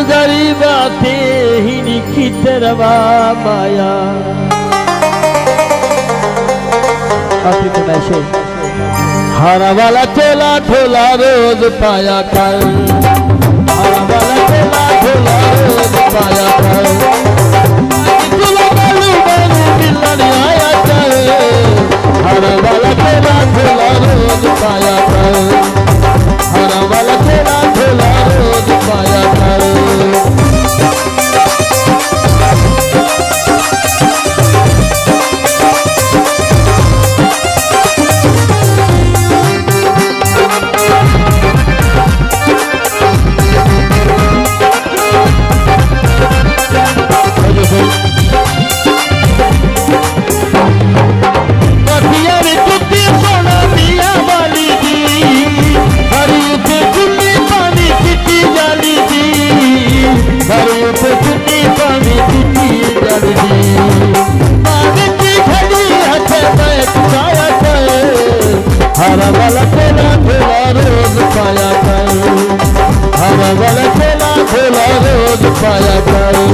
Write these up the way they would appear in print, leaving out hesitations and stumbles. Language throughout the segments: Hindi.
गुजारी बातें ही निकी तेरवा माया काफी फरमाइशें हरा वाला चोला ढोला रोज पाया कर हरा वाला चोला ढोला रोज पाया कर चोला बालू बालू मिलन आया कर हरा वाला चोला ढोला रोज पाया कर हरा वाला चोला ढोला रोज पाया कर हरा वाला चोला ढोला रोज पाया कर हरा वाला चोला ढोला रोज पाया कर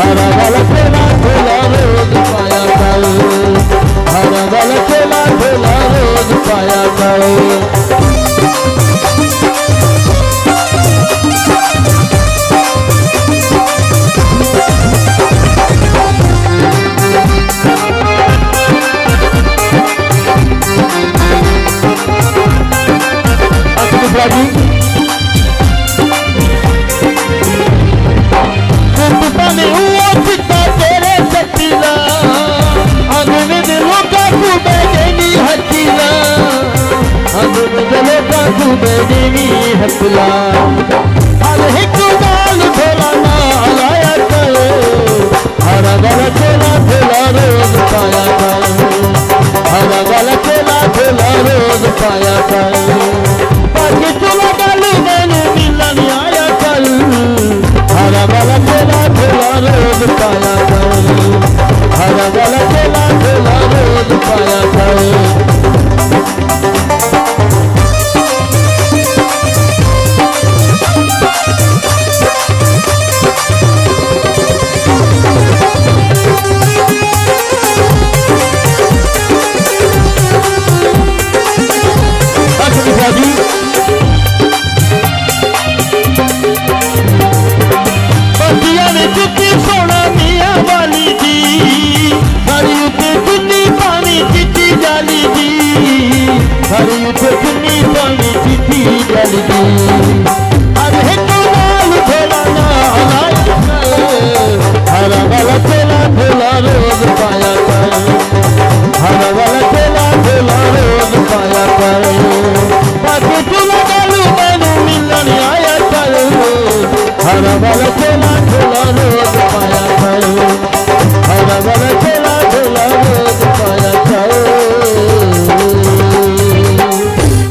हरा वाला चोला ढोला रोज पाया कर हरा वाला चोला ढोला रोज पाया कर देवी हसला हर एक गाल ढोला ना लाया कर हरा वाला चोला ढोला रोज पाया कर हरा वाला चोला ढोला रोज पाया कर बाकी चोला गालू मैंने मिलन आया कर हरा वाला चोला ढोला रोज पाया कर हरा वाला चोला ढोला रोज पाया कर हरा वाला चोला ढोला रोज पाया कर हरा वाला चोला ढोला रोज पाया कर बाकी चोला गालू मैनू मिलन आया कर हरा वाला चोला ढोला रोज